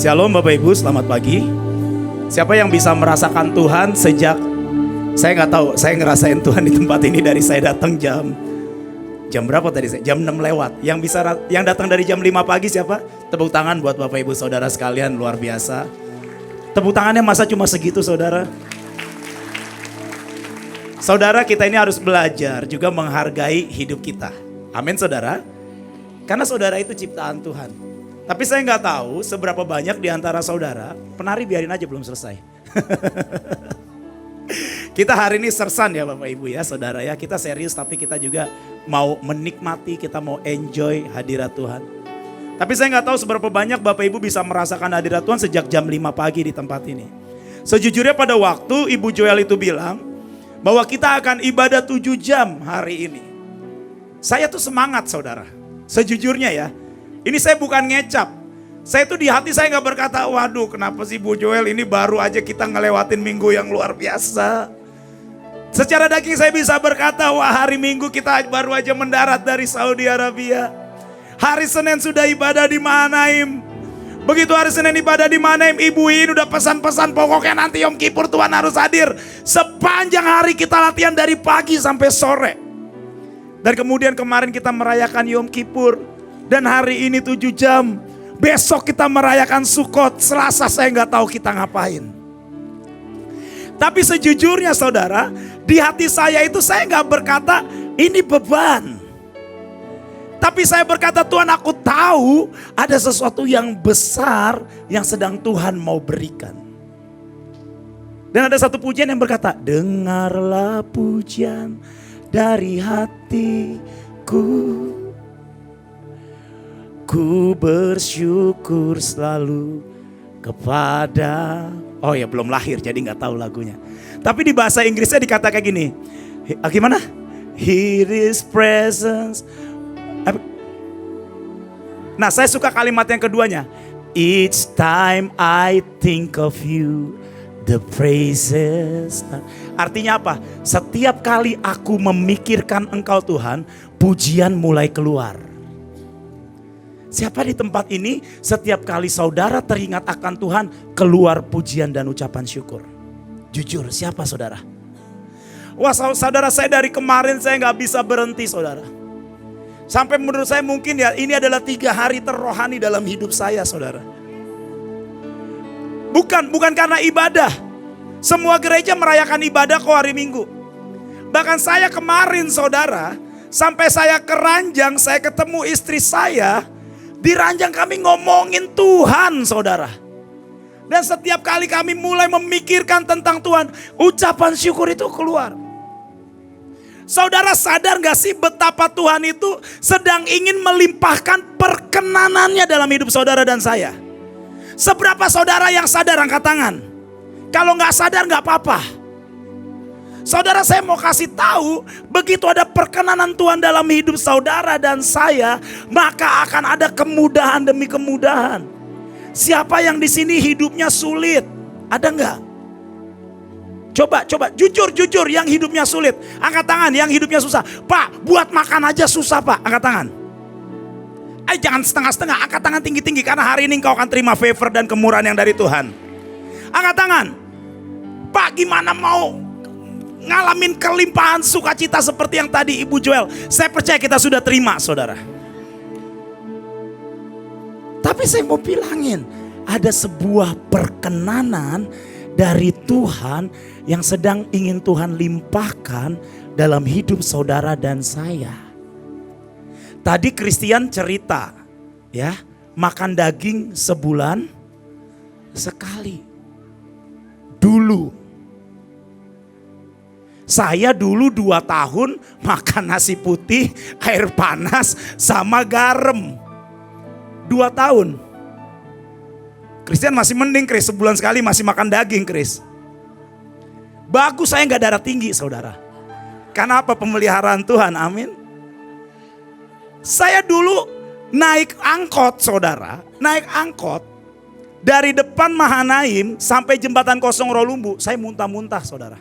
Shalom Bapak Ibu, selamat pagi. Siapa yang bisa merasakan Tuhan sejak, saya nggak tahu, saya ngerasain Tuhan di tempat ini dari saya datang jam berapa tadi? Jam 6 lewat. Yang datang dari jam 5 pagi siapa? Tepuk tangan buat Bapak Ibu saudara sekalian, luar biasa. Tepuk tangannya masa cuma segitu saudara? Saudara, kita ini harus belajar juga menghargai hidup kita. Amin saudara. Karena saudara itu ciptaan Tuhan. Tapi saya nggak tahu seberapa banyak di antara saudara, penari biarin aja belum selesai. Kita hari ini sersan ya Bapak Ibu ya saudara ya. Kita serius tapi kita juga mau menikmati, kita mau enjoy hadirat Tuhan. Tapi saya nggak tahu seberapa banyak Bapak Ibu bisa merasakan hadirat Tuhan sejak jam 5 pagi di tempat ini. Sejujurnya pada waktu Ibu Joel itu bilang bahwa kita akan ibadah 7 jam hari ini. Saya tuh semangat saudara. Sejujurnya ya. Ini saya bukan ngecap. Saya tuh di hati saya gak berkata, waduh kenapa sih Bu Joel ini baru aja kita ngelewatin minggu yang luar biasa. Secara daging saya bisa berkata, wah hari Minggu kita baru aja mendarat dari Saudi Arabia. Hari Senin sudah ibadah di Mahanaim. Begitu hari Senin ibadah di Mahanaim, Ibu In udah pesan-pesan pokoknya nanti Yom Kippur Tuhan harus hadir. Sepanjang hari kita latihan dari pagi sampai sore. Dan kemudian kemarin kita merayakan Yom Kippur. Dan hari ini 7 jam. Besok kita merayakan Sukot. Selasa saya nggak tahu kita ngapain. Tapi sejujurnya saudara, di hati saya itu saya nggak berkata ini beban. Tapi saya berkata Tuhan, aku tahu ada sesuatu yang besar yang sedang Tuhan mau berikan. Dan ada satu pujian yang berkata, dengarlah pujian dari hatiku. Ku bersyukur selalu kepada, oh ya belum lahir jadi gak tahu lagunya. Tapi di bahasa Inggrisnya dikata kayak gini, gimana? Hear His presence. Nah saya suka kalimat yang keduanya. Each time I think of you, the praises. Artinya apa? Setiap kali aku memikirkan Engkau Tuhan, pujian mulai keluar. Siapa di tempat ini setiap kali saudara teringat akan Tuhan keluar pujian dan ucapan syukur? Jujur siapa saudara? Wah saudara, saya dari kemarin saya gak bisa berhenti saudara. Sampai menurut saya mungkin ya ini adalah 3 hari terrohani dalam hidup saya saudara. Bukan karena ibadah. Semua gereja merayakan ibadah kok hari Minggu. Bahkan saya kemarin saudara, sampai saya ke ranjang, saya ketemu istri saya. Di ranjang kami ngomongin Tuhan saudara. Dan setiap kali kami mulai memikirkan tentang Tuhan, ucapan syukur itu keluar. Saudara sadar gak sih betapa Tuhan itu sedang ingin melimpahkan perkenanannya dalam hidup saudara dan saya? Seberapa saudara yang sadar angkat tangan? Kalau gak sadar gak apa-apa. Saudara, saya mau kasih tahu, begitu ada perkenanan Tuhan dalam hidup saudara dan saya, maka akan ada kemudahan demi kemudahan. Siapa yang di sini hidupnya sulit? Ada enggak? Coba jujur yang hidupnya sulit. Angkat tangan yang hidupnya susah. Pak, buat makan aja susah Pak. Angkat tangan. Jangan setengah-setengah, angkat tangan tinggi-tinggi karena hari ini engkau akan terima favor dan kemurahan yang dari Tuhan. Angkat tangan. Pak, gimana mau ngalamin kelimpahan sukacita seperti yang tadi Ibu Joel. Saya percaya kita sudah terima saudara. Tapi saya mau bilangin, ada sebuah perkenanan dari Tuhan yang sedang ingin Tuhan limpahkan dalam hidup saudara dan saya. Tadi Christian cerita ya, makan daging sebulan sekali. Dulu saya dulu 2 tahun makan nasi putih, air panas sama garam. 2 tahun. Christian masih mending Chris, sebulan sekali masih makan daging Chris. Bagus saya gak darah tinggi saudara. Karena apa? Pemeliharaan Tuhan, amin. Saya dulu naik angkot saudara, naik angkot. Dari depan Mahanaim sampai jembatan Kosong Rolumbu, saya muntah-muntah saudara.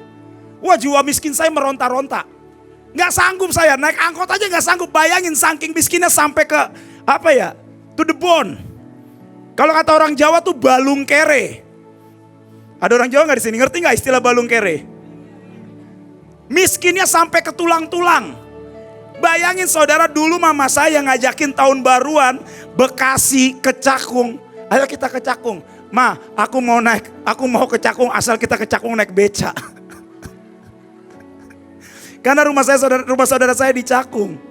Wah jiwa miskin saya meronta-ronta. Gak sanggup saya, naik angkot aja gak sanggup. Bayangin saking miskinnya sampai ke to the bone. Kalau kata orang Jawa tuh balung kere. Ada orang Jawa nggak di sini? Ngerti nggak istilah balung kere? Miskinnya sampai ke tulang-tulang. Bayangin saudara, dulu mama saya ngajakin tahun baruan Bekasi ke Cakung. Ayo kita ke Cakung. Ma, aku mau ke Cakung asal kita ke Cakung naik beca. Karena rumah saudara saya di Cakung.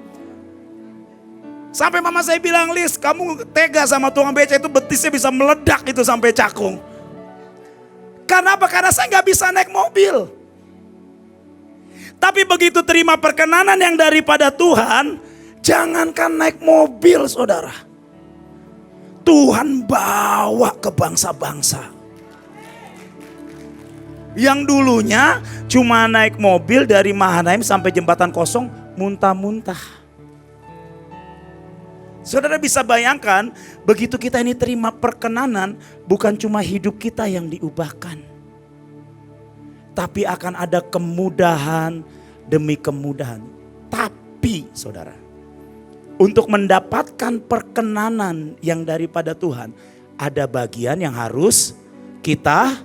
Sampai mama saya bilang, Lis, kamu tega sama tukang beca itu, betisnya bisa meledak itu sampai Cakung. Karena apa? Karena saya nggak bisa naik mobil. Tapi begitu terima perkenanan yang daripada Tuhan, jangankan naik mobil saudara. Tuhan bawa ke bangsa-bangsa. Yang dulunya cuma naik mobil dari Mahanaim sampai Jembatan Kosong, muntah-muntah. Saudara bisa bayangkan, begitu kita ini terima perkenanan, bukan cuma hidup kita yang diubahkan. Tapi akan ada kemudahan demi kemudahan. Tapi saudara, untuk mendapatkan perkenanan yang daripada Tuhan, ada bagian yang harus kita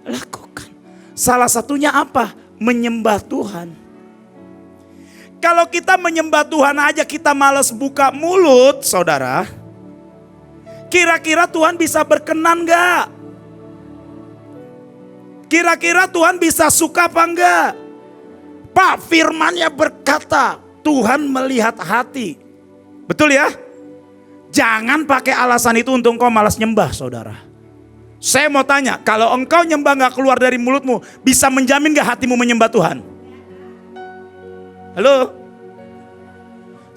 lakukan. Salah satunya apa? Menyembah Tuhan. Kalau kita menyembah Tuhan aja kita malas buka mulut, saudara, kira-kira Tuhan bisa berkenan gak? Kira-kira Tuhan bisa suka apa enggak? Pak, firman-Nya berkata, Tuhan melihat hati. Betul ya? Jangan pakai alasan itu untuk engkau malas nyembah, saudara. Saya mau tanya, kalau engkau nyembah gak keluar dari mulutmu, bisa menjamin gak hatimu menyembah Tuhan? Halo?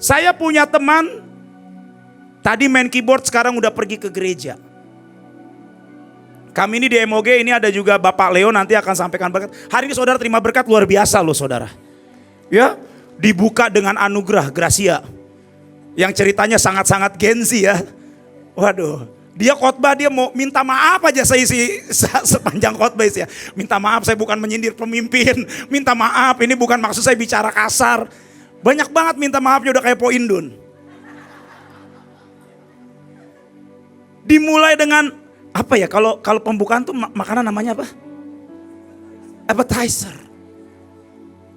Saya punya teman, tadi main keyboard sekarang udah pergi ke gereja. Kami ini di MOG ini ada juga Bapak Leo nanti akan sampaikan berkat. Hari ini saudara terima berkat luar biasa loh saudara. Ya, dibuka dengan anugerah gracia. Yang ceritanya sangat-sangat gengsi ya. Waduh, dia khotbah dia mau minta maaf aja sepanjang khotbah ya. Minta maaf, saya bukan menyindir pemimpin. Minta maaf, ini bukan maksud saya bicara kasar. Banyak banget minta maafnya udah kayak Po Indun. Dimulai dengan apa ya, kalau pembukaan tuh makanan namanya apa? Appetizer.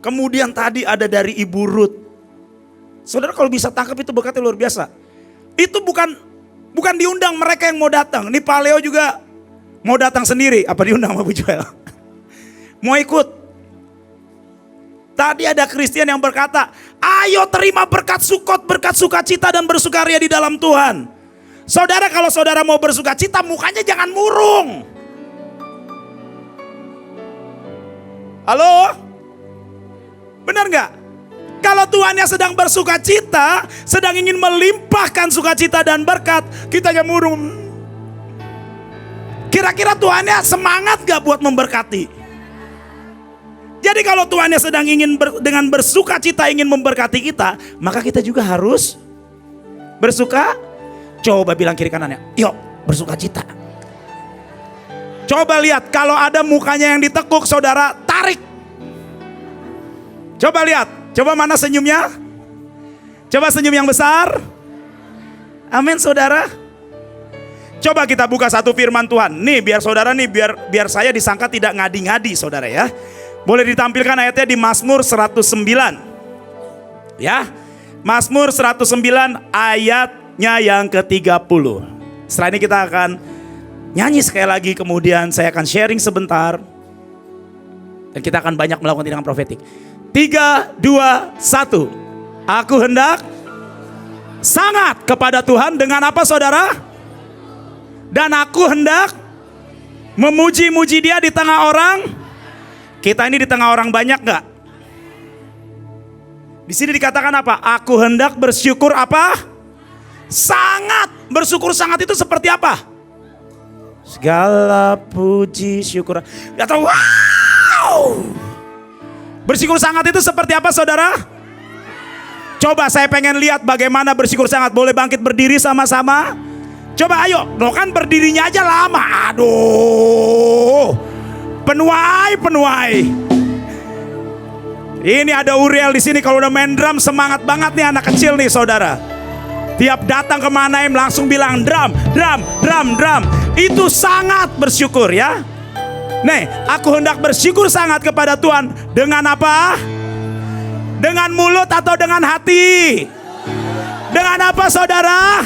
Kemudian tadi ada dari Ibu Ruth. Saudara kalau bisa tangkap itu berkatnya luar biasa. Itu bukan diundang mereka yang mau datang. Nih Pak Leo juga mau datang sendiri. Apa diundang sama Bu Joel? Mau ikut. Tadi ada Christian yang berkata, ayo terima berkat Sukot, berkat sukacita dan bersukaria di dalam Tuhan. Saudara, kalau saudara mau bersukacita, mukanya jangan murung. Halo? Benar gak? Kalau Tuhannya sedang bersukacita, sedang ingin melimpahkan sukacita dan berkat, kita yang murung. Kira-kira Tuhannya semangat gak buat memberkati? Jadi kalau Tuhannya sedang ingin dengan bersukacita ingin memberkati kita, maka kita juga harus bersuka. Coba bilang kiri kanannya, yuk bersukacita. Coba lihat kalau ada mukanya yang ditekuk, saudara tarik. Coba lihat, coba mana senyumnya? Coba senyum yang besar. Amin saudara. Coba kita buka satu firman Tuhan. Nih biar saudara nih biar saya disangka tidak ngadi-ngadi saudara ya. Boleh ditampilkan ayatnya di Mazmur 109. Ya. Mazmur 109 ayatnya yang ke-30. Setelah ini kita akan nyanyi sekali lagi, kemudian saya akan sharing sebentar. Dan kita akan banyak melakukan tindakan profetik. 3, 2, 1. Aku hendak sangat kepada Tuhan dengan apa saudara? Dan aku hendak memuji-muji Dia di tengah orang. Kita ini di tengah orang banyak gak? Di sini dikatakan apa? Aku hendak bersyukur apa? Sangat. Bersyukur sangat itu seperti apa? Segala puji syukur. Atau wow. Bersyukur sangat itu seperti apa saudara? Coba saya pengen lihat bagaimana bersyukur sangat. Boleh bangkit berdiri sama-sama? Coba ayo. Lo kan berdirinya aja lama. Aduh. Penuai. Ini ada Uriel di sini, kalau udah main drum semangat banget nih anak kecil nih saudara. Tiap datang ke Manaim langsung bilang drum, drum, drum, drum. Itu sangat bersyukur ya. Nih, aku hendak bersyukur sangat kepada Tuhan. Dengan apa? Dengan mulut atau dengan hati? Dengan apa saudara?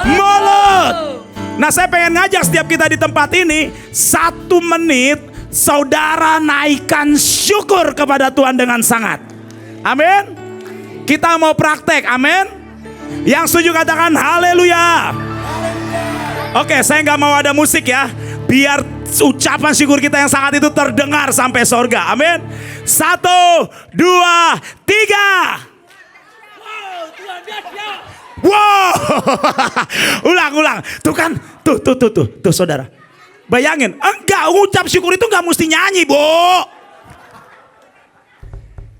Mulut. Nah, saya pengen ngajak setiap kita di tempat ini 1 menit saudara naikkan syukur kepada Tuhan dengan sangat. Amin. Kita mau praktek, amin. Yang setuju katakan haleluya. Oke, saya nggak mau ada musik ya, biar ucapan syukur kita yang sangat itu terdengar sampai sorga. Amin. 1, 2, 3. Wow. Ulang. Tuh kan, tuh saudara. Bayangin, enggak, ucap syukur itu enggak mesti nyanyi, Bu.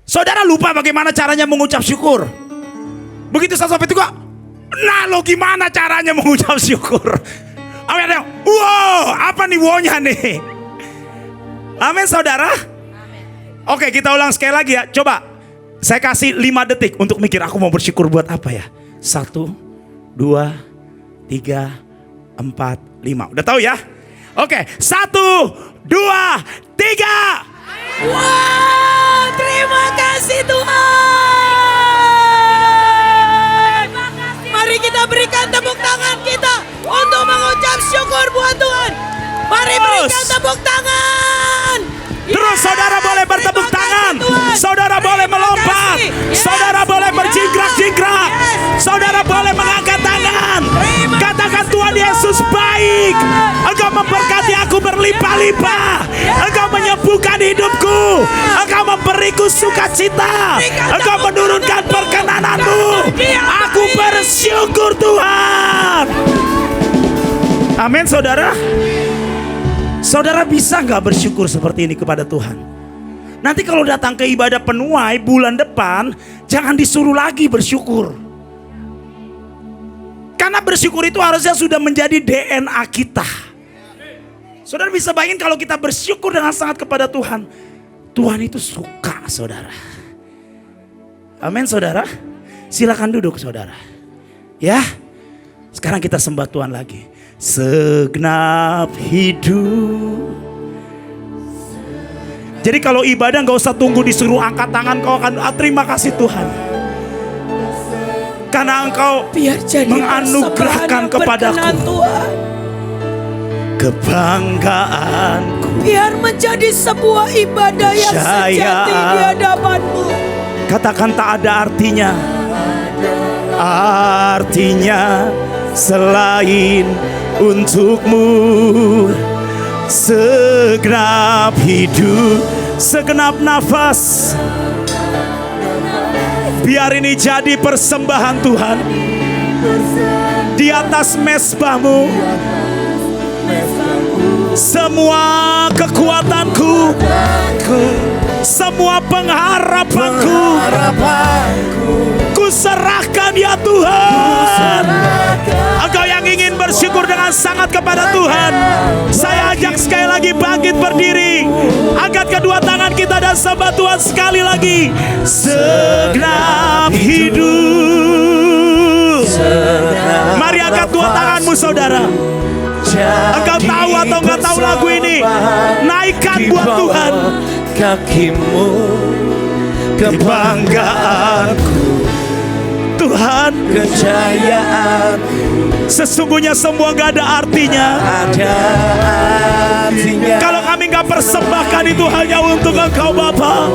Saudara lupa bagaimana caranya mengucap syukur. Begitu saya sampai itu kok, nah lo gimana caranya mengucap syukur? Amin. Wow, apa nih wow-nya nih? Amin saudara. Oke, kita ulang sekali lagi ya. Coba, saya kasih 5 detik untuk mikir aku mau bersyukur buat apa ya. 1, 2, 3, 4, 5. Udah tahu ya? Oke, 1, 2, 3. Wow, terima kasih Tuhan. Mari kita berikan tepuk tangan kita untuk mengucap syukur buat Tuhan. Mari berikan tepuk tangan. Terus saudara boleh bertepuk tangan. Saudara boleh melompat. Saudara boleh berjingkrak-jingkrak. Saudara boleh mengangkat tangan. Katakan Tuhan Yesus baik. Engkau memberkati aku berlimpah-limpah. Engkau menyembuhkan hidupku. Engkau memberiku sukacita. Engkau menurunkan perkenananmu. Aku bersyukur Tuhan. Amin saudara. Saudara bisa gak bersyukur seperti ini kepada Tuhan? Nanti kalau datang ke ibadah penuai bulan depan, jangan disuruh lagi bersyukur. Karena bersyukur itu harusnya sudah menjadi DNA kita. Saudara bisa bayangin kalau kita bersyukur dengan sangat kepada Tuhan, Tuhan itu suka saudara. Amin saudara. Silakan duduk saudara. Ya, sekarang kita sembah Tuhan lagi. Segenap hidup. Jadi kalau ibadah gak usah tunggu disuruh angkat tangan, kau akan terima kasih Tuhan. Karena Engkau menganugerahkan kepadaku kebanggaanku. Biar menjadi sebuah ibadah yang sejati di hadapan-Mu. Katakan tak ada artinya. Artinya selain untuk-Mu. Segenap hidup, segenap nafas, biar ini jadi persembahan Tuhan. Di atas mezbah-Mu, semua kekuatanku, semua pengharapanku, ku serahkan ya Tuhan. Engkau yang ingin bersyukur dengan sangat kepada Tuhan, saya ajak sekali lagi bangkit berdiri. Angkat kedua tangan kita dan sembah Tuhan sekali lagi. Segenap hidup. Mari angkat dua tanganmu saudara. Engkau tahu atau enggak tahu lagu ini, naikkan buat Tuhan. Kakimu, kebanggaanku, Tuhan, kejayaan. Sesungguhnya semua gak ada artinya. Ada artinya kalau kami gak persembahkan itu hanya untuk Engkau Bapa.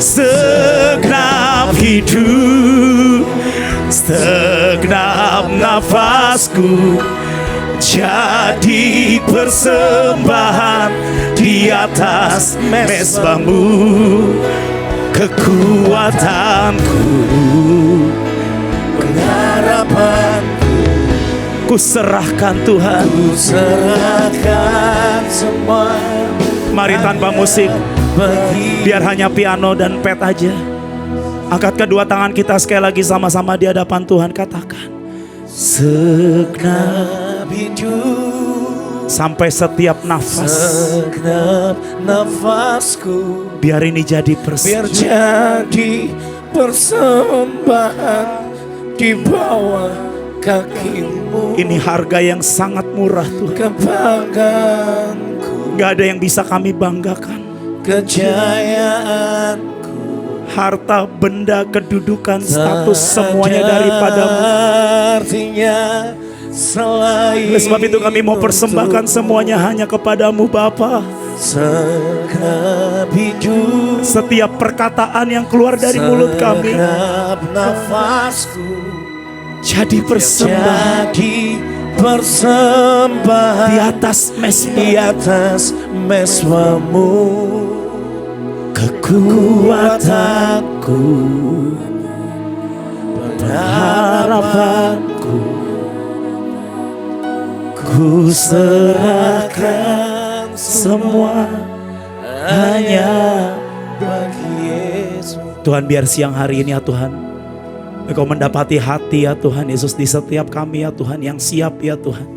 Segenap hidup, segenap nafasku jadi persembahan di atas mezbah-Mu. Kekuatanku, pengharapanku, ku serahkan Tuhan. ku serahkan semua. Mari tanpa musik, biar hanya piano dan pet aja. Angkat kedua tangan kita sekali lagi sama-sama di hadapan Tuhan. Katakan segenap hidup, sampai setiap nafas, segenap nafasku, biar ini jadi biar jadi persembahan di bawah kakimu. Ini harga yang sangat murah Tuhan. Kebanggaanku, Gak ada yang bisa kami banggakan. kejayaanku, Harta, benda, kedudukan, status semuanya daripadamu. artinya selain Oleh sebab itu kami mau persembahkan semuanya hanya kepadamu Bapa. segenap hidup, Setiap perkataan yang keluar dari mulut kami segenap nafasku jadi persembahan jadi persembahan di atas di mesbah. atas mesbamu. Kekuatanku, harapanku, ku serahkan semua hanya bagi Yesus. Tuhan, biar siang hari ini ya Tuhan, Engkau mendapati hati ya Tuhan Yesus di setiap kami ya Tuhan yang siap ya Tuhan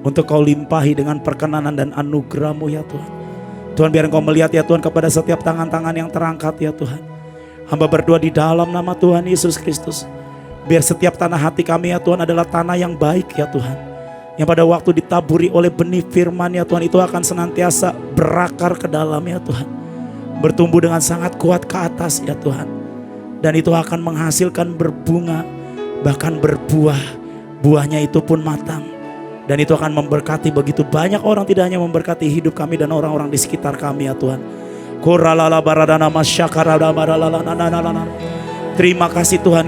untuk Kau limpahi dengan perkenanan dan anugerah-Mu ya Tuhan. Tuhan, biar Engkau melihat ya Tuhan kepada setiap tangan-tangan yang terangkat ya Tuhan. Hamba berdoa di dalam nama Tuhan Yesus Kristus, biar setiap tanah hati kami ya Tuhan adalah tanah yang baik ya Tuhan, yang pada waktu ditaburi oleh benih firman ya Tuhan, itu akan senantiasa berakar ke dalam ya Tuhan, bertumbuh dengan sangat kuat ke atas ya Tuhan, dan itu akan menghasilkan berbunga, bahkan berbuah, buahnya itu pun matang. Dan itu akan memberkati begitu banyak orang, tidak hanya memberkati hidup kami dan orang-orang di sekitar kami ya Tuhan. Terima kasih Tuhan.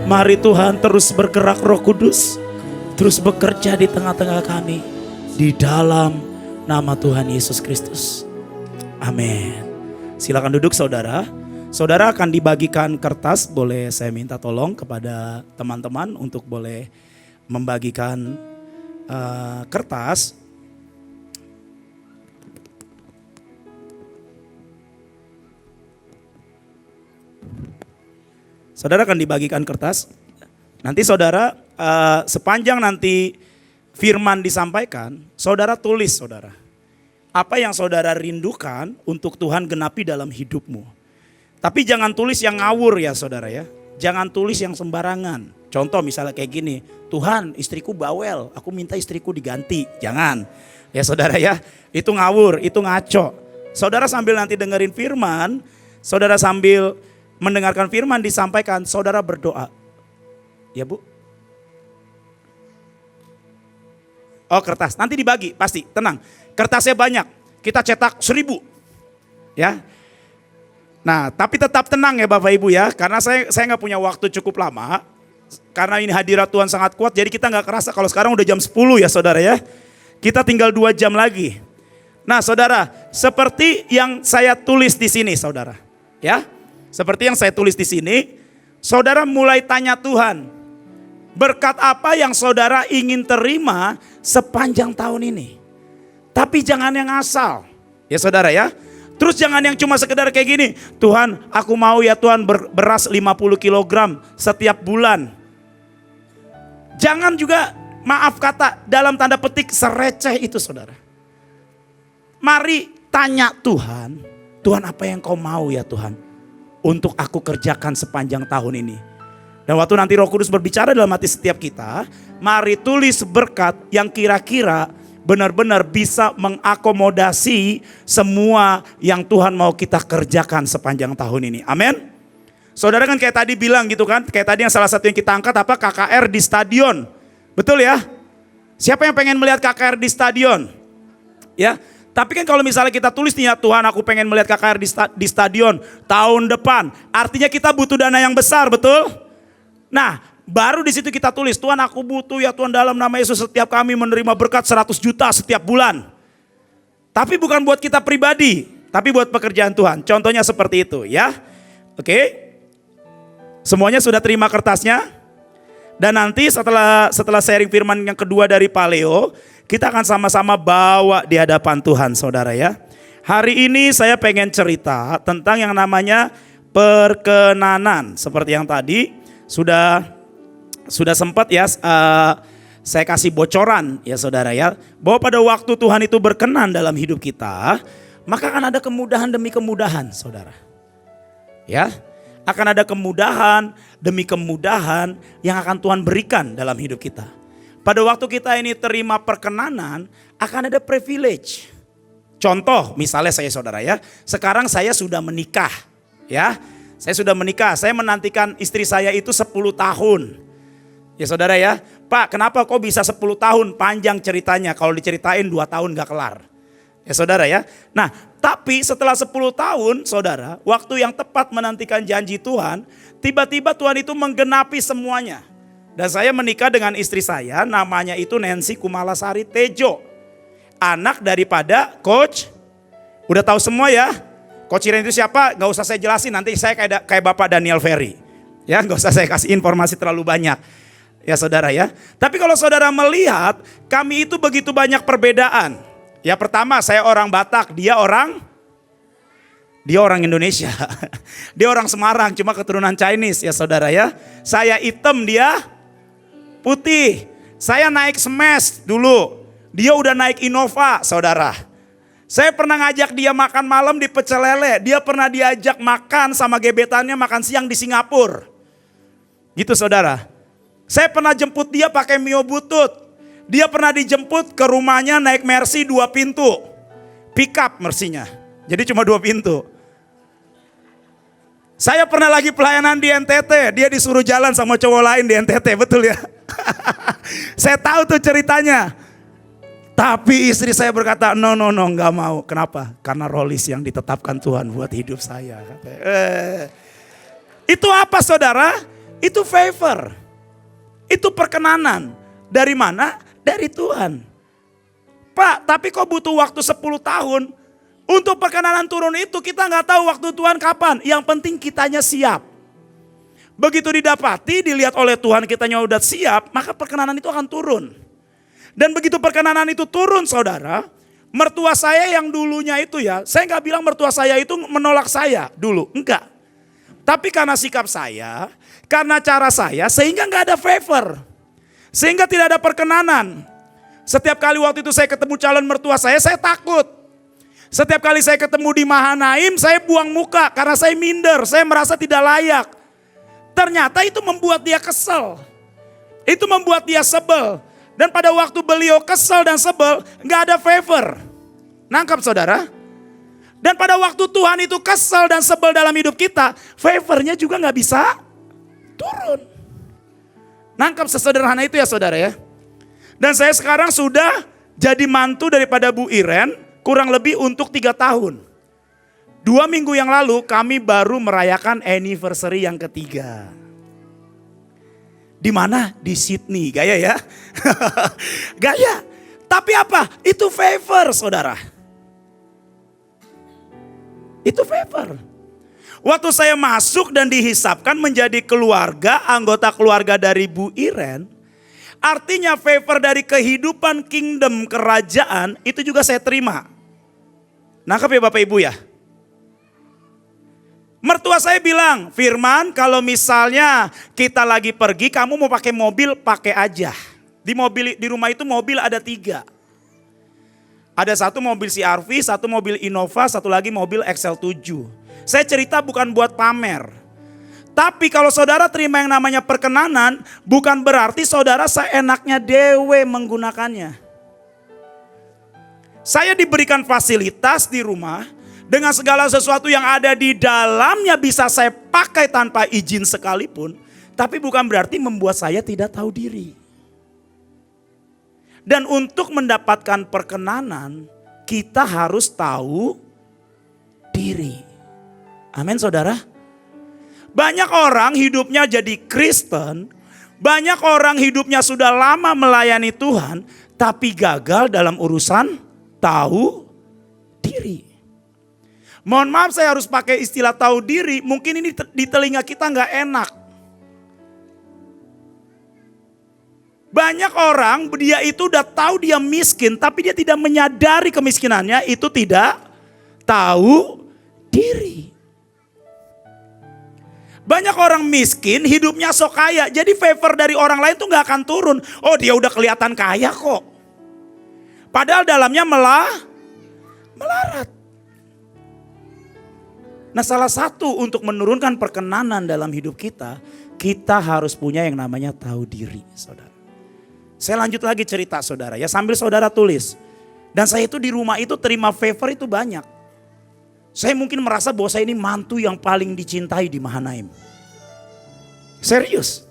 Mari Tuhan terus bergerak, Roh Kudus terus bekerja di tengah-tengah kami, di dalam nama Tuhan Yesus Kristus. Amin. Silakan duduk saudara. Saudara akan dibagikan kertas, boleh saya minta tolong kepada teman-teman untuk boleh membagikan kertas. Saudara akan dibagikan kertas. Nanti saudara sepanjang nanti firman disampaikan, saudara tulis saudara. Apa yang saudara rindukan untuk Tuhan genapi dalam hidupmu. Tapi jangan tulis yang ngawur ya saudara ya. Jangan tulis yang sembarangan. Contoh misalnya kayak gini, Tuhan istriku bawel, aku minta istriku diganti. Jangan. Ya saudara ya, itu ngawur, itu ngaco. Saudara sambil nanti dengerin firman, saudara sambil mendengarkan firman disampaikan, saudara berdoa. Ya Bu? Oh kertas, nanti dibagi pasti, tenang. Kertasnya banyak, kita cetak 1000. Ya. Nah tapi tetap tenang ya Bapak Ibu ya, karena saya nggak punya waktu cukup lama. Karena ini hadirat Tuhan sangat kuat, jadi kita nggak kerasa kalau sekarang udah jam 10 ya saudara ya. Kita tinggal 2 jam lagi. Nah saudara, seperti yang saya tulis di sini saudara. Ya, seperti yang saya tulis di sini, saudara mulai tanya Tuhan, berkat apa yang saudara ingin terima sepanjang tahun ini. Tapi jangan yang asal. Ya saudara ya. Terus jangan yang cuma sekedar kayak gini. Tuhan aku mau ya Tuhan beras 50 kg setiap bulan. Jangan juga maaf kata dalam tanda petik sereceh itu saudara. Mari tanya Tuhan. Tuhan apa yang kau mau ya Tuhan. Untuk aku kerjakan sepanjang tahun ini. Dan waktu nanti Roh Kudus berbicara dalam hati setiap kita, mari tulis berkat yang kira-kira benar-benar bisa mengakomodasi semua yang Tuhan mau kita kerjakan sepanjang tahun ini. Amin. Saudara kan kayak tadi bilang gitu kan, kayak tadi yang salah satu yang kita angkat apa, KKR di stadion. Betul ya? Siapa yang pengen melihat KKR di stadion? Ya. Tapi kan kalau misalnya kita tulis nih ya, Tuhan aku pengen melihat KKR di stadion tahun depan. Artinya kita butuh dana yang besar, betul? Nah, baru di situ kita tulis, Tuhan aku butuh ya Tuhan dalam nama Yesus setiap kami menerima berkat 100 juta setiap bulan. Tapi bukan buat kita pribadi, tapi buat pekerjaan Tuhan. Contohnya seperti itu ya. Oke. Semuanya sudah terima kertasnya? Dan nanti setelah sharing firman yang kedua dari Pak Leo, kita akan sama-sama bawa di hadapan Tuhan saudara ya. Hari ini saya pengen cerita tentang yang namanya perkenanan. Seperti yang tadi, sudah sempat ya saya kasih bocoran ya saudara ya, bahwa pada waktu Tuhan itu berkenan dalam hidup kita, maka akan ada kemudahan demi kemudahan saudara. Ya, akan ada kemudahan demi kemudahan yang akan Tuhan berikan dalam hidup kita. Pada waktu kita ini terima perkenanan, akan ada privilege. Contoh misalnya saya saudara ya, sekarang saya sudah menikah ya. Saya sudah menikah, saya menantikan istri saya itu 10 tahun. Ya saudara ya, Pak kenapa kok bisa 10 tahun? Panjang ceritanya, kalau diceritain 2 tahun gak kelar. Ya saudara ya. Nah tapi setelah 10 tahun saudara, waktu yang tepat menantikan janji Tuhan, tiba-tiba Tuhan itu menggenapi semuanya. Dan saya menikah dengan istri saya, namanya itu Nancy Kumalasari Tejo. Anak daripada Coach, udah tahu semua ya. Coach Iren itu siapa? Gak usah saya jelasin, nanti saya kayak Bapak Daniel Ferry. Ya gak usah saya kasih informasi terlalu banyak. Ya saudara ya. Tapi kalau saudara melihat, kami itu begitu banyak perbedaan. Ya pertama saya orang Batak, dia orang Indonesia. Dia orang Semarang, cuma keturunan Chinese ya saudara ya. Saya hitam, dia putih. Saya naik Smash dulu, dia udah naik Innova saudara. Saya pernah ngajak dia makan malam di Pecel Lele, dia pernah diajak makan sama gebetannya makan siang di Singapura. Gitu saudara. Saya pernah jemput dia pakai Mio Butut. Dia pernah dijemput ke rumahnya naik Mercy 2 pintu. Pick up Mercy-nya. Jadi cuma 2 pintu. Saya pernah lagi pelayanan di NTT. Dia disuruh jalan sama cowok lain di NTT. Betul ya? Saya tahu tuh ceritanya. Tapi istri saya berkata, no gak mau. Kenapa? Karena rolis yang ditetapkan Tuhan buat hidup saya. Itu apa saudara? Itu favor. Itu perkenanan. Dari mana? Dari Tuhan. Pak, tapi kok butuh waktu 10 tahun? Untuk perkenanan turun itu kita gak tahu waktu Tuhan kapan. Yang penting kitanya siap. Begitu didapati, dilihat oleh Tuhan kitanya udah siap, maka perkenanan itu akan turun. Dan begitu perkenanan itu turun saudara, mertua saya yang dulunya itu ya, saya gak bilang mertua saya itu menolak saya dulu, enggak. Tapi karena sikap saya, karena cara saya, sehingga gak ada favor. Sehingga tidak ada perkenanan. Setiap kali waktu itu saya ketemu calon mertua saya takut. Setiap kali saya ketemu di Mahanaim, saya buang muka karena saya minder, saya merasa tidak layak. Ternyata itu membuat dia kesel. Itu membuat dia sebel. Dan pada waktu beliau kesel dan sebel, gak ada favor. Nangkap saudara? Dan pada waktu Tuhan itu kesel dan sebel dalam hidup kita, favornya juga gak bisa turun. Nangkap sesederhana itu ya saudara ya. Dan saya sekarang sudah jadi mantu daripada Bu Iren, kurang lebih untuk 3 tahun. 2 minggu yang lalu kami baru merayakan anniversary yang ketiga. Di mana? Di Sydney, gaya ya. Gaya. Tapi apa? Itu favor saudara. Itu favor. Waktu saya masuk dan dihisapkan menjadi keluarga, anggota keluarga dari Bu Iren. Artinya favor dari kehidupan kingdom kerajaan itu juga saya terima. Nangkep ya Bapak Ibu ya. Mertua saya bilang, Firman kalau misalnya kita lagi pergi kamu mau pakai mobil pakai aja. Di rumah itu mobil ada 3. Ada 1 mobil CR-V, 1 mobil Innova, 1 lagi mobil XL7. Saya cerita bukan buat pamer. Tapi kalau saudara terima yang namanya perkenanan, bukan berarti saudara seenaknya dewe menggunakannya. Saya diberikan fasilitas di rumah, dengan segala sesuatu yang ada di dalamnya bisa saya pakai tanpa izin sekalipun. Tapi bukan berarti membuat saya tidak tahu diri. Dan untuk mendapatkan perkenanan, kita harus tahu diri. Amin saudara. Banyak orang hidupnya jadi Kristen, banyak orang hidupnya sudah lama melayani Tuhan, tapi gagal dalam urusan tahu diri. Mohon maaf saya harus pakai istilah tahu diri, mungkin ini di telinga kita nggak enak. Banyak orang dia itu udah tahu dia miskin, tapi dia tidak menyadari kemiskinannya, itu tidak tahu diri. Banyak orang miskin hidupnya sok kaya. Jadi favor dari orang lain tuh gak akan turun. Oh dia udah kelihatan kaya kok. Padahal dalamnya melarat. Nah salah satu untuk menurunkan perkenanan dalam hidup kita, kita harus punya yang namanya tahu diri, saudara. Saya lanjut lagi cerita saudara ya, sambil saudara tulis. Dan saya itu di rumah itu terima favor itu banyak. Saya mungkin merasa bahwa saya ini mantu yang paling dicintai di Mahanaim. Serius.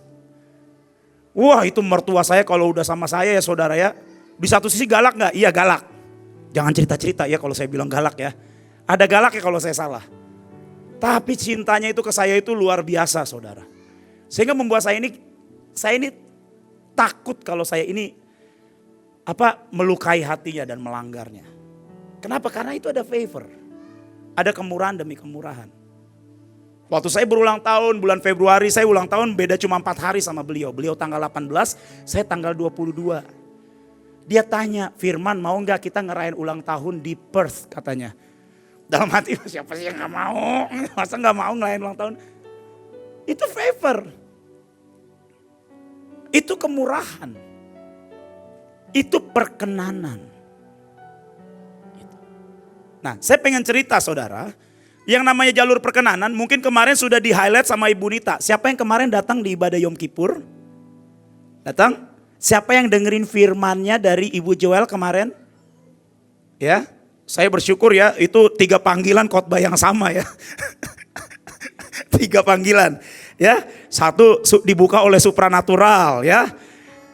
Wah itu mertua saya kalau udah sama saya ya saudara ya. Di satu sisi galak gak? Iya galak. Jangan cerita-cerita ya kalau saya bilang galak ya. Ada galak ya kalau saya salah. Tapi cintanya itu ke saya itu luar biasa saudara. Sehingga membuat saya ini takut kalau saya ini melukai hatinya dan melanggarnya. Kenapa? Karena itu ada favor. Ada kemurahan demi kemurahan. Waktu saya berulang tahun bulan Februari, saya ulang tahun beda cuma 4 hari sama beliau. Beliau tanggal 18, saya tanggal 22. Dia tanya, Firman mau gak kita ngerayain ulang tahun di Perth katanya. Dalam hati siapa sih yang gak mau? Masa gak mau ngerayain ulang tahun? Itu favor. Itu kemurahan. Itu perkenanan. Nah saya pengen cerita saudara, yang namanya jalur perkenanan mungkin kemarin sudah di highlight sama Ibu Nita. Siapa yang kemarin datang di ibadah Yom Kippur? Datang? Siapa yang dengerin firmannya dari Ibu Joel kemarin? Ya, saya bersyukur ya itu 3 panggilan khotbah yang sama ya. 3 panggilan ya. 1 dibuka oleh supranatural ya.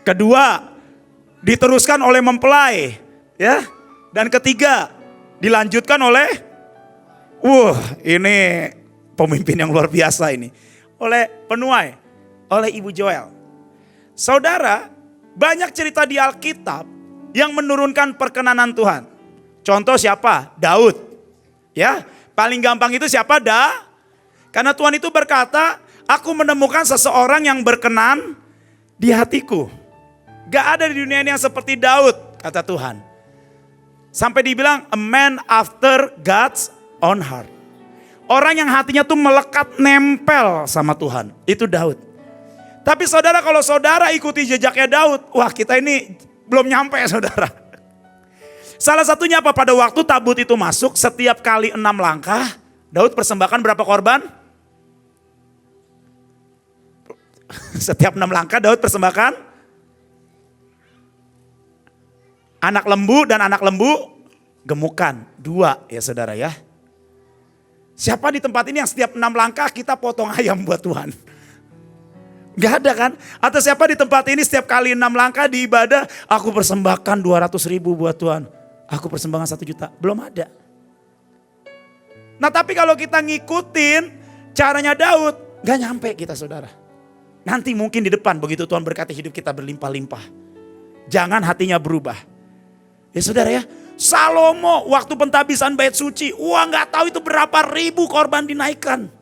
Kedua diteruskan oleh mempelai ya. Dan ketiga dilanjutkan oleh ini pemimpin yang luar biasa ini. Oleh penuai, oleh Ibu Joel. Saudara, banyak cerita di Alkitab yang menurunkan perkenanan Tuhan. Contoh siapa? Daud. Ya, paling gampang itu siapa? Karena Tuhan itu berkata, aku menemukan seseorang yang berkenan di hatiku. Gak ada di dunia ini yang seperti Daud, kata Tuhan. Sampai dibilang a man after God's own heart. Orang yang hatinya tuh melekat nempel sama Tuhan. Itu Daud. Tapi saudara kalau saudara ikuti jejaknya Daud. Wah kita ini belum nyampe saudara. Salah satunya apa? Pada waktu tabut itu masuk setiap kali 6 langkah. Daud persembahkan berapa korban? Setiap 6 langkah Daud persembahkan anak lembu dan anak lembu gemukan. 2 ya saudara ya. Siapa di tempat ini yang setiap 6 langkah kita potong ayam buat Tuhan? Gak ada kan? Atau siapa di tempat ini setiap kali 6 langkah di ibadah, aku persembahkan 200.000 buat Tuhan. Aku persembahkan 1 juta. Belum ada. Nah tapi kalau kita ngikutin caranya Daud, gak nyampe kita saudara. Nanti mungkin di depan begitu Tuhan berkati hidup kita berlimpah-limpah. Jangan hatinya berubah. Ya saudara ya, Salomo waktu pentabisan bait suci, gak tahu itu berapa ribu korban dinaikkan.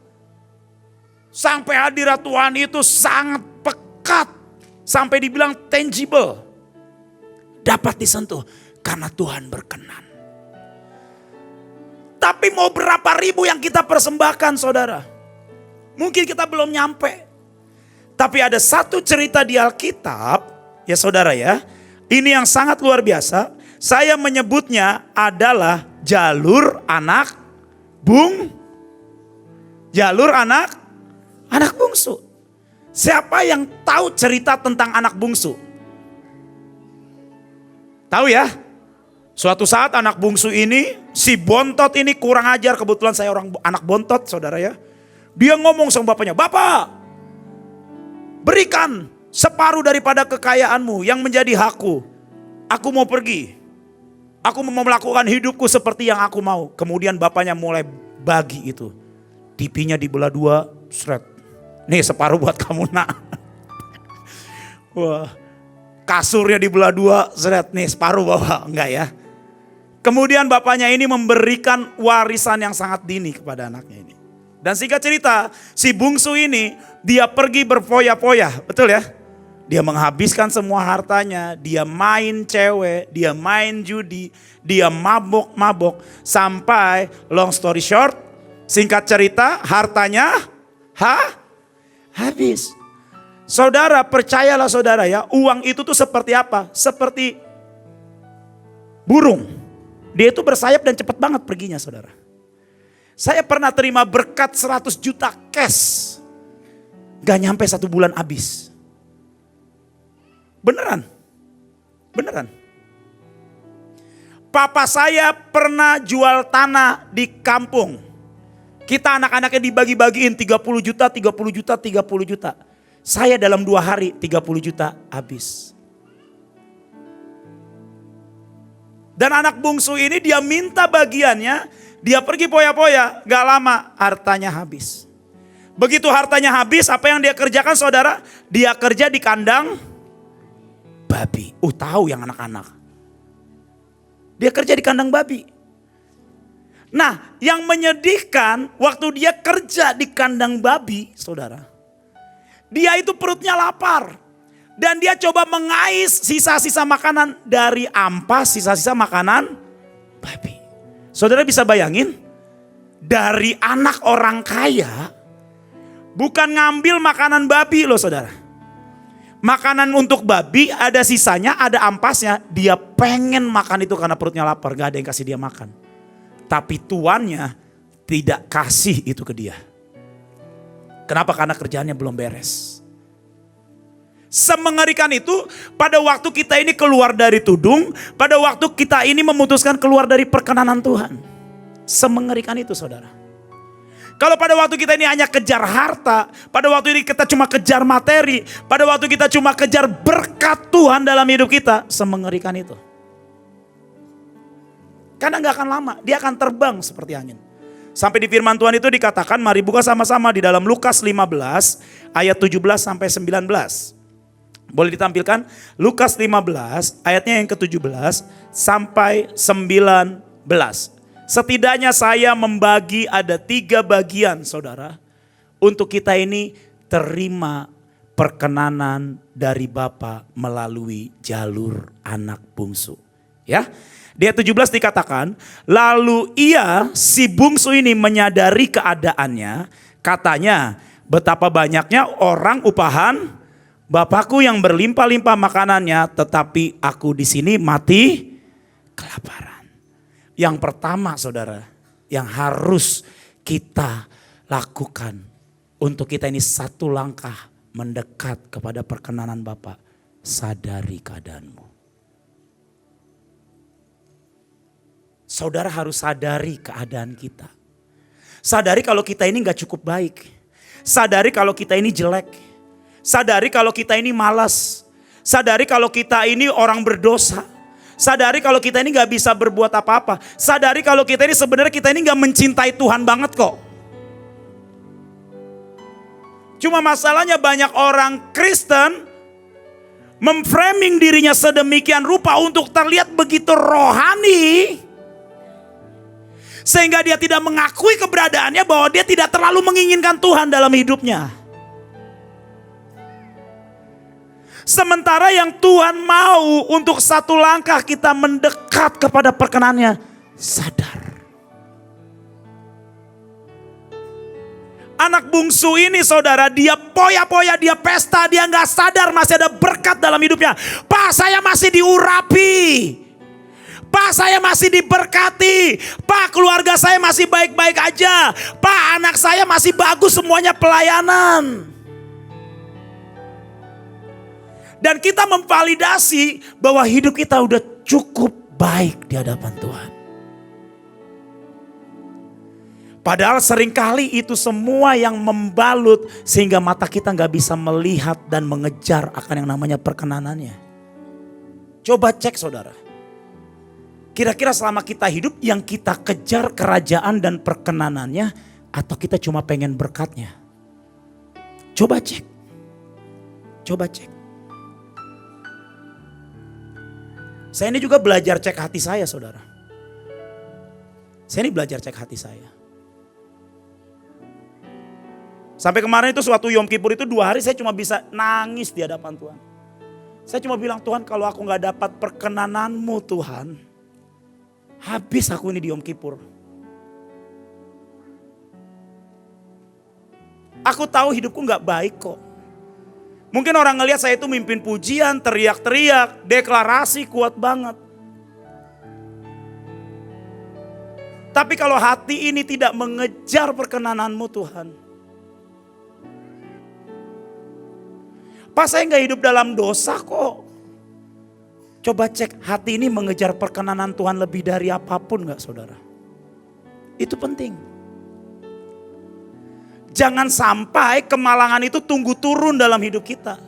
Sampai hadirat Tuhan itu sangat pekat. Sampai dibilang tangible. Dapat disentuh karena Tuhan berkenan. Tapi mau berapa ribu yang kita persembahkan saudara. Mungkin kita belum nyampe. Tapi ada satu cerita di Alkitab. Ya saudara ya. Ini yang sangat luar biasa. Saya menyebutnya adalah jalur anak bungsu. Siapa yang tahu cerita tentang anak bungsu? Tahu ya? Suatu saat anak bungsu ini, si bontot ini kurang ajar. Kebetulan saya anak bontot saudara ya. Dia ngomong sama bapaknya, Bapak berikan separuh daripada kekayaanmu yang menjadi hakku. Aku mau pergi. Aku mau melakukan hidupku seperti yang aku mau. Kemudian bapaknya mulai bagi itu. TV-nya dibelah 2, seret. Nih separuh buat kamu nak. Wah, kasurnya dibelah 2, seret. Nih separuh bawa, enggak ya. Kemudian bapaknya ini memberikan warisan yang sangat dini kepada anaknya ini. Dan singkat cerita, si bungsu ini dia pergi berfoya-foya, betul ya? Dia menghabiskan semua hartanya, dia main cewek, dia main judi, dia mabok-mabok. Sampai long story short, singkat cerita hartanya habis. Saudara, percayalah saudara ya, uang itu tuh seperti apa? Seperti burung. Dia itu bersayap dan cepat banget perginya saudara. Saya pernah terima berkat 100 juta cash. Gak nyampe 1 bulan habis. Beneran. Beneran. Papa saya pernah jual tanah di kampung. Kita anak-anaknya dibagi-bagiin 30 juta, 30 juta, 30 juta. Saya dalam 2 hari 30 juta habis. Dan anak bungsu ini dia minta bagiannya, dia pergi poya-poya, gak lama hartanya habis. Begitu hartanya habis, apa yang dia kerjakan saudara? Dia kerja di kandang babi. Tahu yang anak-anak. Dia kerja di kandang babi. Nah, yang menyedihkan waktu dia kerja di kandang babi, saudara. Dia itu perutnya lapar. Dan dia coba mengais sisa-sisa makanan dari ampas, sisa-sisa makanan babi. Saudara bisa bayangin? Dari anak orang kaya, bukan ngambil makanan babi loh saudara. Makanan untuk babi ada sisanya, ada ampasnya. Dia pengen makan itu karena perutnya lapar, gak ada yang kasih dia makan. Tapi tuannya tidak kasih itu ke dia. Kenapa? Karena kerjaannya belum beres. Semengerikan itu pada waktu kita ini keluar dari tudung, pada waktu kita ini memutuskan keluar dari perkenanan Tuhan. Semengerikan itu saudara. Kalau pada waktu kita ini hanya kejar harta, pada waktu ini kita cuma kejar materi, pada waktu kita cuma kejar berkat Tuhan dalam hidup kita, semengerikan itu. Karena gak akan lama, dia akan terbang seperti angin. Sampai di firman Tuhan itu dikatakan, mari buka sama-sama di dalam Lukas 15 ayat 17 sampai 19. Boleh ditampilkan? Lukas 15 ayatnya yang ke-17 sampai 19. Setidaknya saya membagi ada 3 bagian saudara. Untuk kita ini terima perkenanan dari Bapa melalui jalur anak bungsu. Ya. Di ayat 17 dikatakan, lalu ia si bungsu ini menyadari keadaannya, katanya betapa banyaknya orang upahan Bapakku yang berlimpah-limpah makanannya, tetapi aku di sini mati kelaparan. Yang pertama saudara, yang harus kita lakukan untuk kita ini satu langkah mendekat kepada perkenanan Bapa, sadari keadaanmu. Saudara harus sadari keadaan kita. Sadari kalau kita ini gak cukup baik. Sadari kalau kita ini jelek. Sadari kalau kita ini malas. Sadari kalau kita ini orang berdosa. Sadari kalau kita ini gak bisa berbuat apa-apa. Sadari kalau kita ini sebenarnya kita ini gak mencintai Tuhan banget kok. Cuma masalahnya banyak orang Kristen memframing dirinya sedemikian rupa untuk terlihat begitu rohani. Sehingga dia tidak mengakui keberadaannya bahwa dia tidak terlalu menginginkan Tuhan dalam hidupnya. Sementara yang Tuhan mau untuk satu langkah kita mendekat kepada perkenannya, sadar. Anak bungsu ini saudara, dia poya-poya, dia pesta, dia gak sadar masih ada berkat dalam hidupnya. Pak, saya masih diurapi. Pak, saya masih diberkati. Pak, keluarga saya masih baik-baik aja. Pak, anak saya masih bagus semuanya pelayanan. Dan kita memvalidasi bahwa hidup kita udah cukup baik di hadapan Tuhan. Padahal seringkali itu semua yang membalut sehingga mata kita gak bisa melihat dan mengejar akan yang namanya perkenanannya. Coba cek saudara. Kira-kira selama kita hidup yang kita kejar kerajaan dan perkenanannya atau kita cuma pengen berkatnya? Coba cek. Coba cek. Saya ini juga belajar cek hati saya saudara. Saya ini belajar cek hati saya. Sampai kemarin itu suatu Yom Kippur itu 2 hari saya cuma bisa nangis di hadapan Tuhan. Saya cuma bilang, Tuhan kalau aku gak dapat perkenananmu Tuhan, habis aku ini di Yom Kippur. Aku tahu hidupku gak baik kok. Mungkin orang ngelihat saya itu mimpin pujian, teriak-teriak, deklarasi kuat banget. Tapi kalau hati ini tidak mengejar perkenanan-Mu Tuhan. Pas saya gak hidup dalam dosa kok. Coba cek hati ini mengejar perkenanan Tuhan lebih dari apapun gak saudara? Itu penting. Jangan sampai kemalangan itu tunggu turun dalam hidup kita.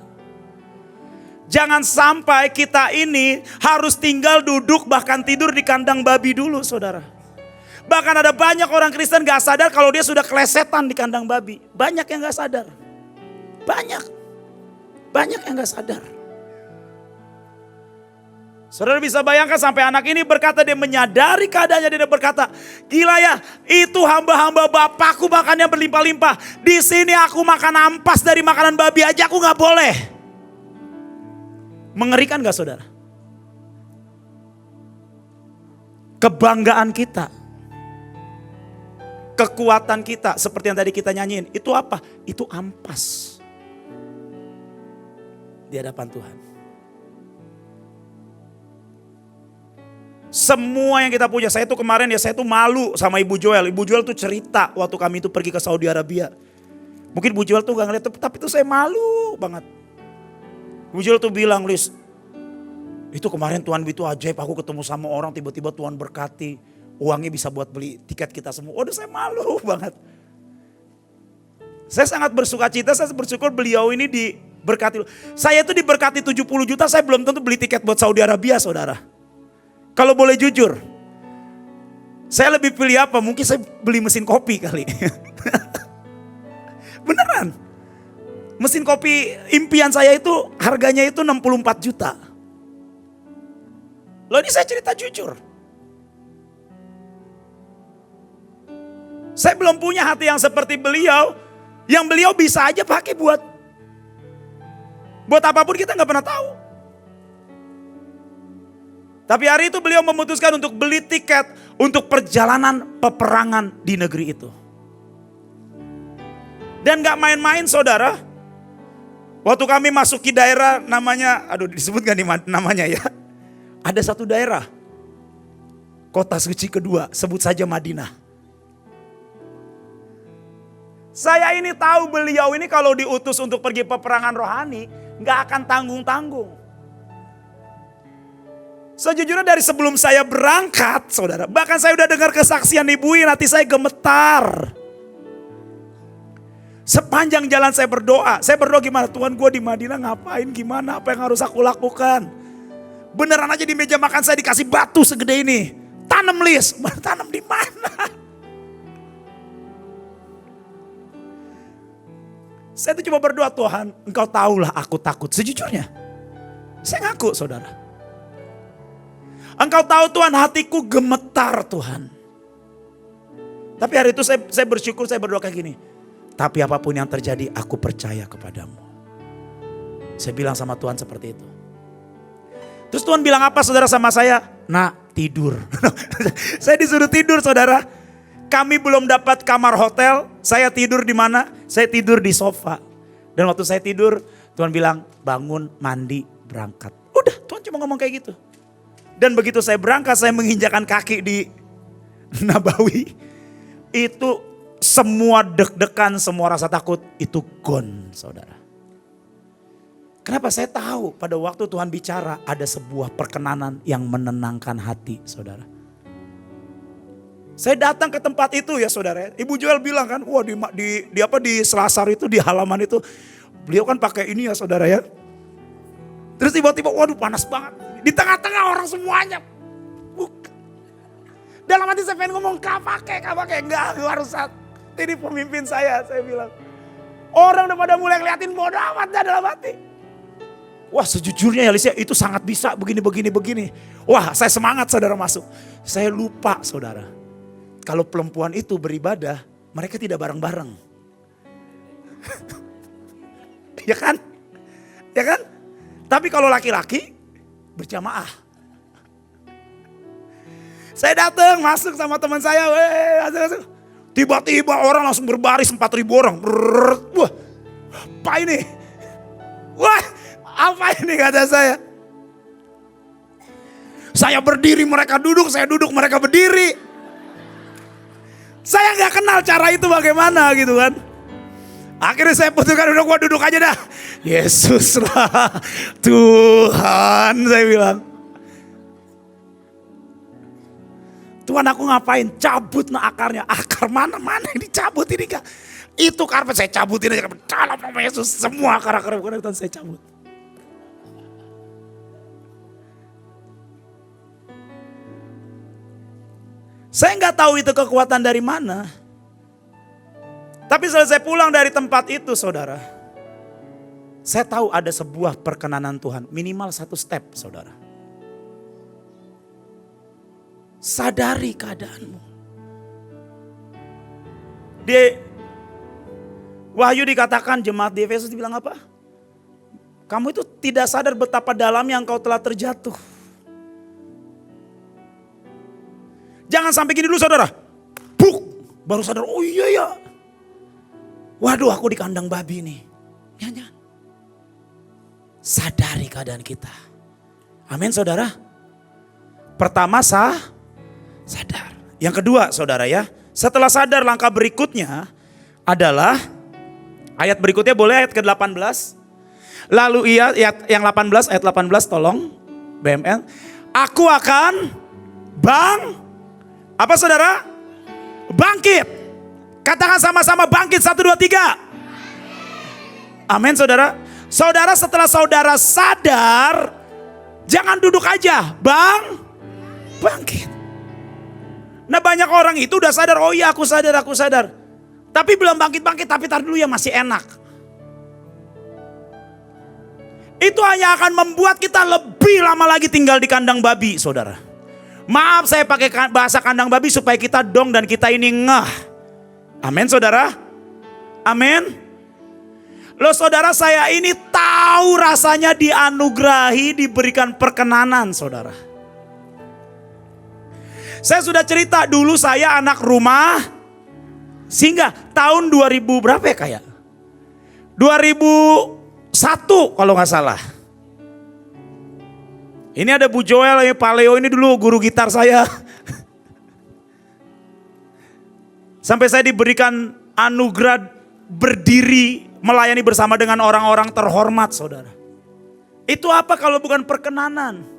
Jangan sampai kita ini harus tinggal duduk bahkan tidur di kandang babi dulu saudara. Bahkan ada banyak orang Kristen gak sadar kalau dia sudah kelesetan di kandang babi. Banyak yang gak sadar. Banyak yang gak sadar. Saudara bisa bayangkan sampai anak ini berkata, dia menyadari keadaannya, dia berkata, gila ya, itu hamba-hamba Bapakku makannya berlimpah-limpah. Di sini aku makan ampas dari makanan babi aja aku gak boleh. Mengerikan gak saudara? Kebanggaan kita, kekuatan kita seperti yang tadi kita nyanyiin, itu apa? Itu ampas di hadapan Tuhan. Semua yang kita punya, saya tuh kemarin ya saya tuh malu sama Ibu Joel. Ibu Joel tuh cerita waktu kami itu pergi ke Saudi Arabia. Mungkin Ibu Joel tuh gak ngeliat, tapi tuh saya malu banget. Ibu Joel tuh bilang, Lis, itu kemarin Tuhan itu ajaib, aku ketemu sama orang tiba-tiba Tuhan berkati. Uangnya bisa buat beli tiket kita semua. Waduh saya malu banget. Saya sangat bersuka cita, saya bersyukur beliau ini diberkati. Saya tuh diberkati 70 juta, saya belum tentu beli tiket buat Saudi Arabia saudara. Kalau boleh jujur, saya lebih pilih apa? Mungkin saya beli mesin kopi kali. Beneran. Mesin kopi impian saya itu harganya itu 64 juta. Loh ini saya cerita jujur. Saya belum punya hati yang seperti beliau. Yang beliau bisa aja pakai buat apapun kita gak pernah tahu. Tapi hari itu beliau memutuskan untuk beli tiket untuk perjalanan peperangan di negeri itu. Dan gak main-main saudara. Waktu kami masuk ke daerah namanya, aduh disebut gak nih namanya ya. Ada satu daerah, kota suci kedua, sebut saja Madinah. Saya ini tahu beliau ini kalau diutus untuk pergi peperangan rohani, gak akan tanggung-tanggung. Sejujurnya dari sebelum saya berangkat saudara, bahkan saya udah dengar kesaksian ibuin, hati saya gemetar. Sepanjang jalan saya berdoa gimana? Tuhan gue di Madinah ngapain, gimana, apa yang harus aku lakukan? Beneran aja di meja makan saya dikasih batu segede ini. Tanam Lis, tanam di mana? Saya tuh cuma berdoa, Tuhan engkau tahulah aku takut. Sejujurnya, saya ngaku saudara. Engkau tahu Tuhan hatiku gemetar Tuhan. Tapi hari itu saya bersyukur, saya berdoa kayak gini. Tapi apapun yang terjadi aku percaya kepadamu. Saya bilang sama Tuhan seperti itu. Terus Tuhan bilang apa saudara sama saya? Nak tidur. Saya disuruh tidur saudara. Kami belum dapat kamar hotel. Saya tidur di mana? Saya tidur di sofa. Dan waktu saya tidur Tuhan bilang bangun, mandi, berangkat. Udah Tuhan cuma ngomong kayak gitu. Dan begitu saya berangkat, saya menginjakan kaki di Nabawi. Itu semua deg-degan, semua rasa takut itu gone saudara. Kenapa? Saya tahu pada waktu Tuhan bicara ada sebuah perkenanan yang menenangkan hati saudara. Saya datang ke tempat itu ya saudara. Ibu Joel bilang kan, wah di Selasar itu, di halaman itu. Beliau kan pakai ini ya saudara ya. Terus tiba-tiba waduh panas banget. Di tengah-tengah orang semuanya. Dalam hati saya pengen ngomong kak pakai. Enggak harus saat. Ini pemimpin saya bilang. Orang udah pada mulai ngeliatin bodoh amat dah dalam hati. Wah sejujurnya ya Alicia itu sangat bisa begini. Wah saya semangat saudara masuk. Saya lupa saudara. Kalau perempuan itu beribadah mereka tidak bareng-bareng. Ya kan? Tapi kalau laki-laki berjamaah. Saya datang masuk sama teman saya. Masuk. Tiba-tiba orang langsung berbaris 4.000 orang. Wah, apa ini? Wah, apa ini kata saya. Saya berdiri, mereka duduk, saya duduk, mereka berdiri. Saya nggak kenal cara itu bagaimana gitu kan. Akhirnya saya putuskan, udah gua duduk aja dah. Yesus lah, Tuhan, saya bilang. Tuhan, aku ngapain? Cabut akarnya. Akar mana yang dicabut ini kak? Itu karpet saya cabutin aja. Dalam nama Yesus semua akar-akar bukan itu saya cabut. Saya nggak tahu itu kekuatan dari mana. Tapi selesai pulang dari tempat itu saudara. Saya tahu ada sebuah perkenanan Tuhan. Minimal 1 step saudara. Sadari keadaanmu. Di Wahyu dikatakan jemaat di Efesus dibilang apa? Kamu itu tidak sadar betapa dalamnya engkau telah terjatuh. Jangan sampai gini dulu saudara. Buk, baru sadar, oh iya ya. Waduh aku di kandang babi nih. Jangan. Sadari keadaan kita. Amin saudara. Pertama sadar. Yang kedua saudara ya. Setelah sadar langkah berikutnya adalah. Ayat berikutnya boleh ayat ke-18. Lalu yang 18 ayat 18 tolong. BMN. Aku akan apa saudara? Bangkit. Katakan sama-sama bangkit 1, 2, 3. Amin saudara. Saudara setelah saudara sadar. Jangan duduk aja. Bangkit. Nah banyak orang itu udah sadar. Oh iya aku sadar. Tapi belum bangkit-bangkit. Tapi tar dulu ya masih enak. Itu hanya akan membuat kita lebih lama lagi tinggal di kandang babi saudara. Maaf saya pakai bahasa kandang babi supaya kita dong dan kita ini ngeh. Amin saudara. Amin. Loh saudara saya ini tahu rasanya dianugerahi diberikan perkenanan saudara. Saya sudah cerita dulu saya anak rumah singgah tahun 2000 berapa ya kayak? 2001 kalau gak salah. Ini ada Bu Joel, Pak Leo ini dulu guru gitar saya. Sampai saya diberikan anugerah berdiri melayani bersama dengan orang-orang terhormat saudara. Itu apa kalau bukan perkenanan?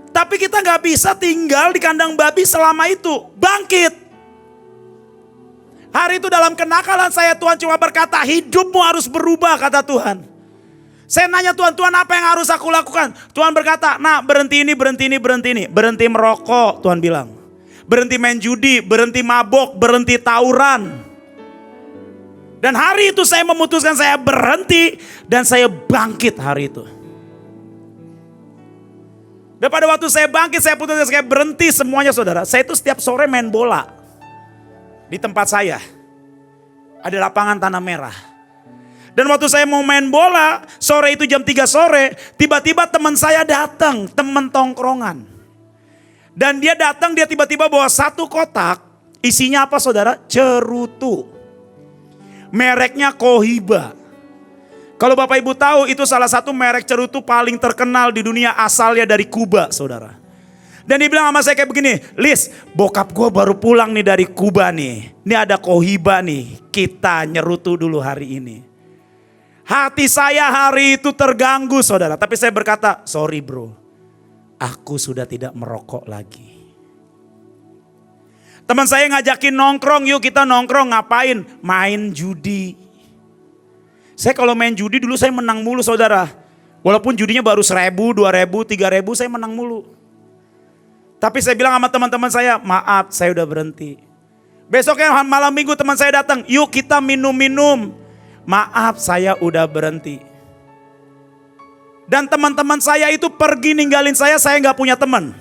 Tapi kita gak bisa tinggal di kandang babi selama itu. Bangkit. Hari itu dalam kenakalan saya Tuhan cuma berkata hidupmu harus berubah kata Tuhan. Saya nanya Tuhan apa yang harus aku lakukan? Tuhan berkata, nah berhenti ini. Berhenti merokok, Tuhan bilang. Berhenti main judi, berhenti mabok, berhenti tawuran. Dan hari itu saya memutuskan saya berhenti dan saya bangkit hari itu. Dan pada waktu saya bangkit, saya putuskan saya berhenti semuanya saudara. Saya itu setiap sore main bola. Di tempat saya. Ada lapangan tanah merah. Dan waktu saya mau main bola, sore itu jam 3 sore, tiba-tiba teman saya datang, teman tongkrongan. Dan dia datang, dia tiba-tiba bawa 1 kotak, isinya apa saudara? Cerutu. Mereknya Cohiba. Kalau Bapak Ibu tahu itu salah satu merek cerutu paling terkenal di dunia asalnya dari Kuba saudara. Dan dia bilang sama saya kayak begini, Lis bokap gue baru pulang nih dari Kuba nih. Ini ada Cohiba nih, kita nyerutu dulu hari ini. Hati saya hari itu terganggu saudara. Tapi saya berkata, sorry bro. Aku sudah tidak merokok lagi. Teman saya ngajakin nongkrong, yuk kita nongkrong. Ngapain? Main judi. Saya kalau main judi dulu saya menang mulu saudara. Walaupun judinya baru 1.000, 2.000, 3.000 saya menang mulu. Tapi saya bilang sama teman-teman saya, maaf saya udah berhenti. Besoknya malam minggu teman saya datang, yuk kita minum-minum. Maaf saya udah berhenti. Dan teman-teman saya itu pergi ninggalin saya gak punya teman.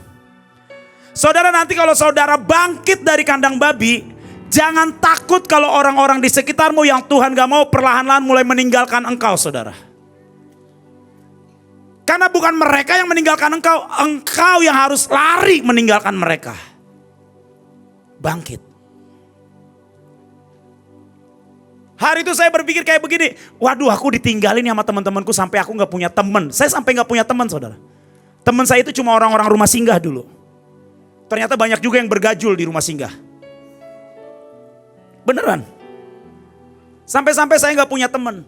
Saudara nanti kalau saudara bangkit dari kandang babi, jangan takut kalau orang-orang di sekitarmu yang Tuhan gak mau perlahan-lahan mulai meninggalkan engkau saudara. Karena bukan mereka yang meninggalkan engkau, engkau yang harus lari meninggalkan mereka. Bangkit. Hari itu saya berpikir kayak begini, waduh aku ditinggalin sama teman-temanku sampai aku gak punya teman. Saya sampai gak punya teman saudara. Teman saya itu cuma orang-orang rumah singgah dulu. Ternyata banyak juga yang bergajul di rumah singgah. Beneran. Sampai-sampai saya gak punya teman.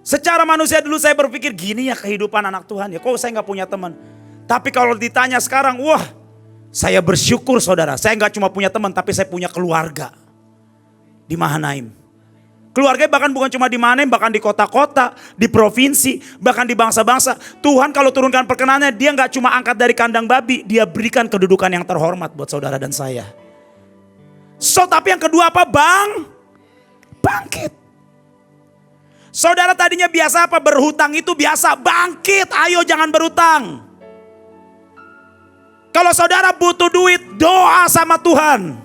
Secara manusia dulu saya berpikir gini ya kehidupan anak Tuhan ya. Kok saya gak punya teman. Tapi kalau ditanya sekarang, wah saya bersyukur saudara. Saya gak cuma punya teman tapi saya punya keluarga. Di Mahanaim. Keluarga bahkan bukan cuma di Mahanaim, bahkan di kota-kota, di provinsi, bahkan di bangsa-bangsa. Tuhan kalau turunkan perkenannya, dia gak cuma angkat dari kandang babi, dia berikan kedudukan yang terhormat buat saudara dan saya. So tapi yang kedua apa bang? Bangkit. Saudara tadinya biasa apa? Berhutang itu biasa, bangkit, ayo jangan berhutang. Kalau saudara butuh duit, doa sama Tuhan.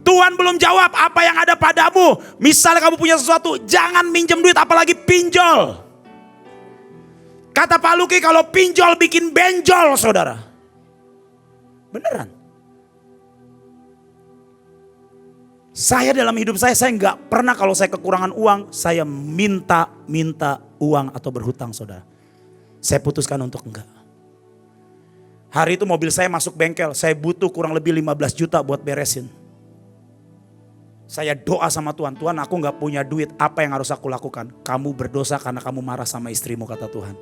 Tuhan belum jawab apa yang ada padamu. Misalnya kamu punya sesuatu, jangan minjem duit apalagi pinjol. Kata Pak Luki kalau pinjol bikin benjol saudara. Beneran. Saya dalam hidup saya nggak pernah kalau saya kekurangan uang, saya minta uang atau berhutang saudara. Saya putuskan untuk enggak. Hari itu mobil saya masuk bengkel, saya butuh kurang lebih 15 juta buat beresin. Saya doa sama Tuhan, Tuhan aku gak punya duit, apa yang harus aku lakukan? Kamu berdosa karena kamu marah sama istrimu kata Tuhan.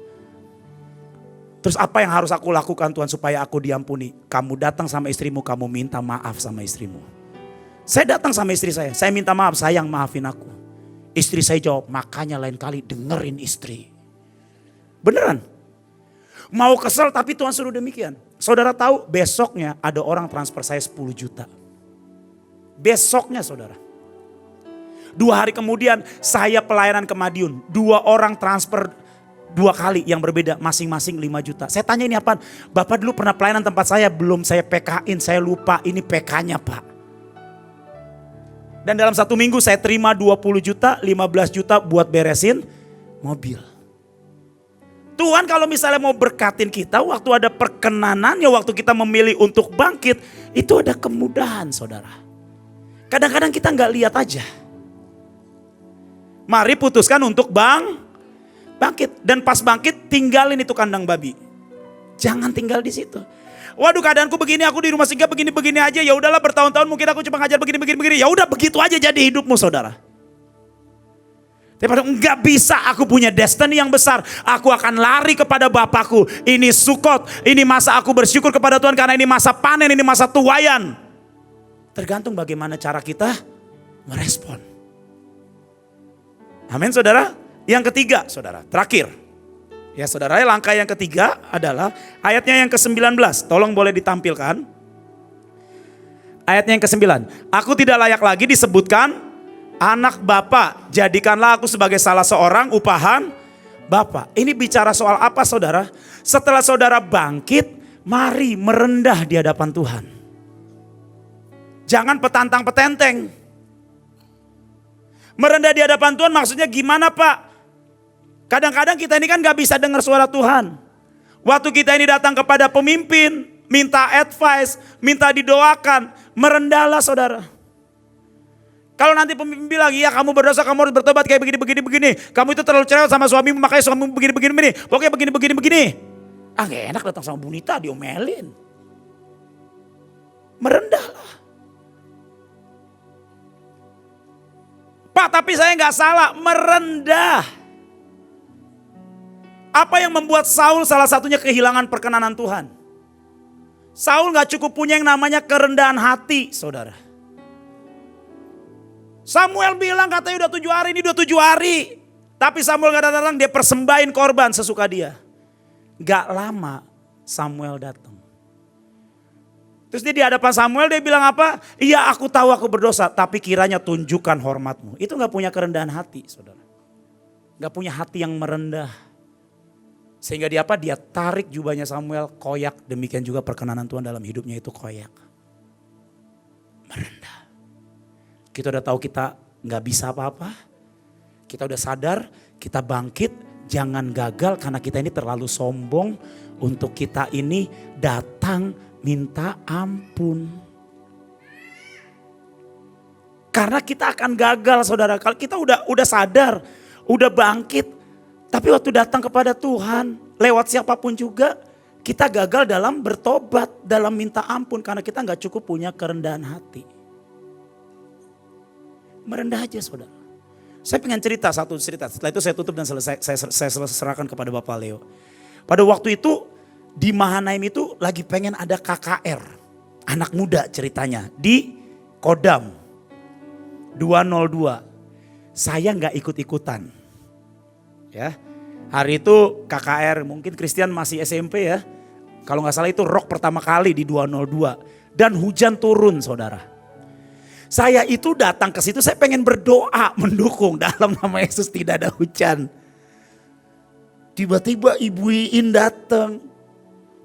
Terus apa yang harus aku lakukan Tuhan supaya aku diampuni? Kamu datang sama istrimu, kamu minta maaf sama istrimu. Saya datang sama istri saya minta maaf, sayang maafin aku. Istri saya jawab, makanya lain kali dengerin istri. Beneran. Mau kesel tapi Tuhan suruh demikian. Saudara tahu besoknya ada orang transfer saya 10 juta. Besoknya saudara. 2 hari kemudian saya pelayanan ke Madiun. 2 orang transfer 2 kali yang berbeda masing-masing 5 juta. Saya tanya ini apa? Bapak dulu pernah pelayanan tempat saya belum saya PK-in. Saya lupa ini PK-nya Pak. Dan dalam 1 minggu saya terima 20 juta, 15 juta buat beresin mobil. Tuhan kalau misalnya mau berkatin kita waktu ada perkenanannya, waktu kita memilih untuk bangkit. Itu ada kemudahan saudara. Kadang-kadang kita nggak lihat aja. Mari putuskan untuk bangkit. Dan pas bangkit tinggalin itu kandang babi. Jangan tinggal di situ. Waduh keadaanku begini, aku di rumah singgah begini-begini aja. Ya udahlah bertahun-tahun mungkin aku cuma ngajar begini-begini. Ya udah begitu aja jadi hidupmu saudara. Tapi nggak bisa, aku punya destiny yang besar. Aku akan lari kepada Bapakku. Ini Sukot, ini masa aku bersyukur kepada Tuhan karena ini masa panen, ini masa tuaian. Tergantung bagaimana cara kita merespon. Amin saudara. Yang ketiga saudara, terakhir. Ya saudara, langkah yang ketiga adalah ayatnya yang ke-19. Tolong boleh ditampilkan. Ayatnya yang ke-9. Aku tidak layak lagi disebutkan anak Bapa. Jadikanlah aku sebagai salah seorang upahan Bapa. Ini bicara soal apa saudara? Setelah saudara bangkit, mari merendah di hadapan Tuhan. Jangan petantang petenteng. Merendah di hadapan Tuhan maksudnya gimana Pak? Kadang-kadang kita ini kan gak bisa dengar suara Tuhan. Waktu kita ini datang kepada pemimpin, minta advice, minta didoakan, merendahlah saudara. Kalau nanti pemimpin bilang, iya kamu berdosa, kamu harus bertobat kayak begini. Kamu itu terlalu cerewet sama suamimu, makanya suamimu begini. Pokoknya begini. Ah gak enak datang sama Bunita diomelin. Merendahlah. Pak tapi saya gak salah, merendah. Apa yang membuat Saul salah satunya kehilangan perkenanan Tuhan? Saul gak cukup punya yang namanya kerendahan hati saudara. Samuel bilang katanya udah 7 hari, ini udah 7 hari. Tapi Samuel gak datang, dia persembahin korban sesuka dia. Gak lama Samuel datang. Terus dia di hadapan Samuel dia bilang apa? Iya aku tahu aku berdosa tapi kiranya tunjukkan hormatmu. Itu gak punya kerendahan hati saudara. Gak punya hati yang merendah. Sehingga dia apa? Dia tarik jubahnya Samuel koyak. Demikian juga perkenanan Tuhan dalam hidupnya itu koyak. Merendah. Kita udah tahu kita gak bisa apa-apa. Kita udah sadar kita bangkit. Jangan gagal karena kita ini terlalu sombong. Untuk kita ini datang minta ampun. Karena kita akan gagal saudara. Kalau kita udah sadar, udah bangkit. Tapi waktu datang kepada Tuhan, lewat siapapun juga, kita gagal dalam bertobat, dalam minta ampun. Karena kita gak cukup punya kerendahan hati. Merendah aja saudara. Saya pengen satu cerita, setelah itu saya tutup dan selesai, saya serahkan kepada Bapak Leo. Pada waktu itu di Mahanaim itu lagi pengen ada KKR, anak muda ceritanya, di Kodam 202. Saya gak ikut-ikutan. Ya, hari itu KKR, mungkin Christian masih SMP ya. Kalau gak salah itu rock pertama kali di 202. Dan hujan turun saudara. Saya itu datang ke situ, saya pengen berdoa mendukung, dalam nama Yesus tidak ada hujan. Tiba-tiba Ibu Iin datang.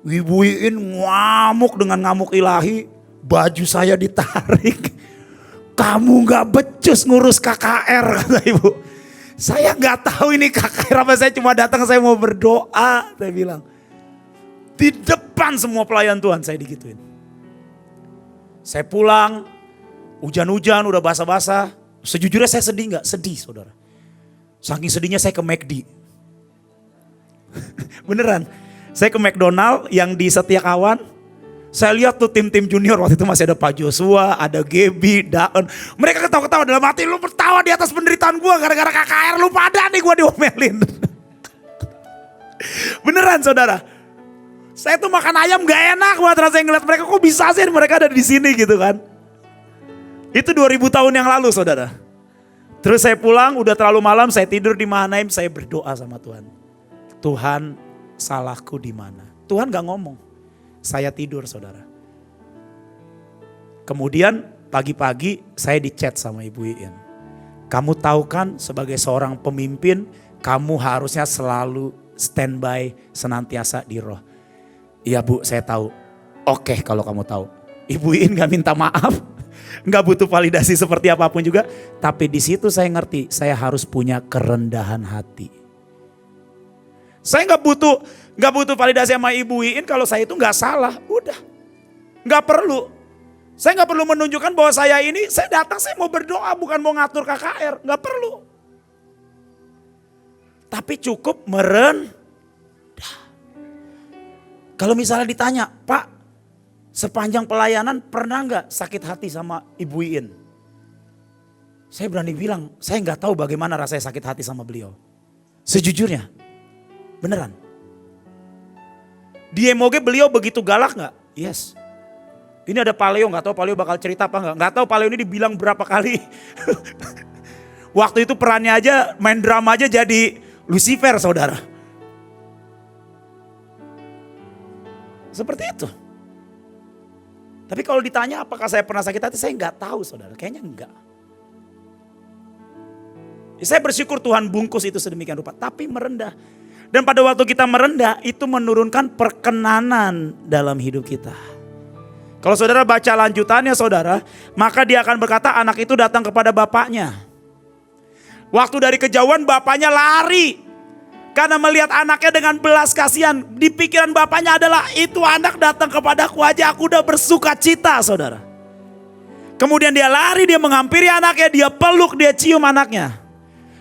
Ibu Iin ngamuk dengan ngamuk ilahi. Baju saya ditarik. Kamu gak becus ngurus KKR, kata Ibu. Saya gak tahu ini KKR apa, saya cuma datang, saya mau berdoa, saya bilang. Di depan semua pelayan Tuhan saya digituin. Saya pulang. Hujan-hujan udah basah-basah. Sejujurnya saya sedih gak? Sedih saudara. Saking sedihnya saya ke McD. Beneran. Saya ke McDonald yang di Setiakawan. Saya lihat tuh tim-tim junior waktu itu masih ada Pak Joshua, ada Gaby, Daen. Mereka ketawa-ketawa dalam hati, lu tertawa di atas penderitaan gue gara-gara KKR, lu pada nih gue diomelin. Beneran saudara. Saya tuh makan ayam gak enak banget rasanya ngeliat mereka, kok bisa sih mereka ada di sini gitu kan. Itu 2000 tahun yang lalu saudara. Terus saya pulang, udah terlalu malam, saya tidur di Mahanaim, saya berdoa sama Tuhan. Tuhan, salahku di mana? Tuhan gak ngomong. Saya tidur saudara. Kemudian pagi-pagi saya di-chat sama Ibu Iin. Kamu tahu kan sebagai seorang pemimpin, kamu harusnya selalu standby senantiasa di roh. Iya Bu, saya tahu. Oke kalau kamu tahu. Ibu Iin gak minta maaf. Nggak butuh validasi seperti apapun juga. Tapi di situ saya ngerti, saya harus punya kerendahan hati. Saya nggak butuh validasi sama Ibu Iin kalau saya itu nggak salah. Udah, nggak perlu. Saya nggak perlu menunjukkan bahwa saya ini, saya datang saya mau berdoa bukan mau ngatur KKR. Nggak perlu. Tapi cukup merendah. Kalau misalnya ditanya, Pak, sepanjang pelayanan pernah nggak sakit hati sama Ibu Iin? Saya berani bilang, saya nggak tahu bagaimana rasanya sakit hati sama beliau. Sejujurnya, beneran. Di MOG beliau begitu galak nggak? Yes. Ini ada Pak Leo, nggak tahu Pak Leo bakal cerita apa nggak? Nggak tahu Pak Leo ini dibilang berapa kali. Waktu itu perannya aja, main drama aja jadi Lucifer saudara. Seperti itu. Tapi kalau ditanya apakah saya pernah sakit hati, saya nggak tahu saudara, kayaknya enggak. Saya bersyukur Tuhan bungkus itu sedemikian rupa, tapi merendah. Dan pada waktu kita merendah, itu menurunkan perkenanan dalam hidup kita. Kalau saudara baca lanjutannya saudara, maka dia akan berkata anak itu datang kepada bapaknya. Waktu dari kejauhan bapaknya lari. Karena melihat anaknya dengan belas kasihan. Di pikiran bapaknya adalah itu anak datang kepadaku aja aku udah bersuka cita saudara. Kemudian dia lari, dia menghampiri anaknya, dia peluk, dia cium anaknya.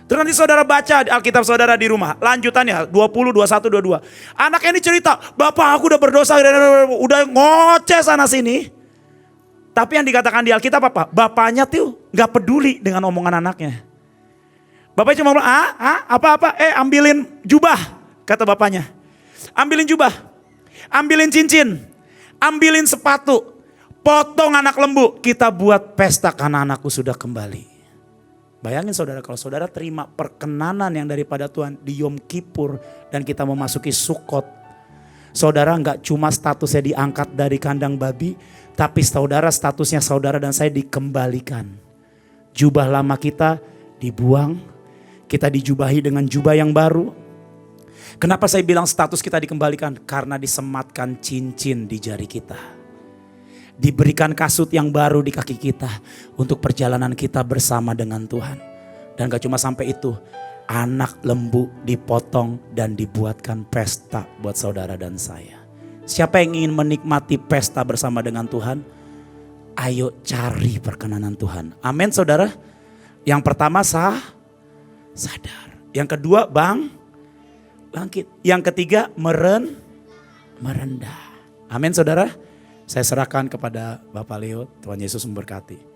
Terus nanti saudara baca Alkitab saudara di rumah. Lanjutannya 20, 21, 22. Anaknya ini cerita, Bapak aku udah berdosa, udah ngoceh sana sini. Tapi yang dikatakan di Alkitab apa? Bapaknya tuh gak peduli dengan omongan anaknya. Bapaknya cuma bilang, apa-apa, ambilin jubah, kata bapaknya. Ambilin jubah, ambilin cincin, ambilin sepatu, potong anak lembu, kita buat pesta karena anakku sudah kembali. Bayangin saudara, kalau saudara terima perkenanan yang daripada Tuhan di Yom Kippur dan kita memasuki Sukkot. Saudara gak cuma statusnya diangkat dari kandang babi, tapi saudara statusnya saudara dan saya dikembalikan. Jubah lama kita dibuang. Kita dijubahi dengan jubah yang baru. Kenapa saya bilang status kita dikembalikan? Karena disematkan cincin di jari kita. Diberikan kasut yang baru di kaki kita. Untuk perjalanan kita bersama dengan Tuhan. Dan gak cuma sampai itu. Anak lembu dipotong dan dibuatkan pesta buat saudara dan saya. Siapa yang ingin menikmati pesta bersama dengan Tuhan? Ayo cari perkenanan Tuhan. Amin saudara. Yang pertama sadar. Yang kedua bangkit. Yang ketiga merendah. Amin saudara. Saya serahkan kepada Bapak Leo. Tuhan Yesus memberkati.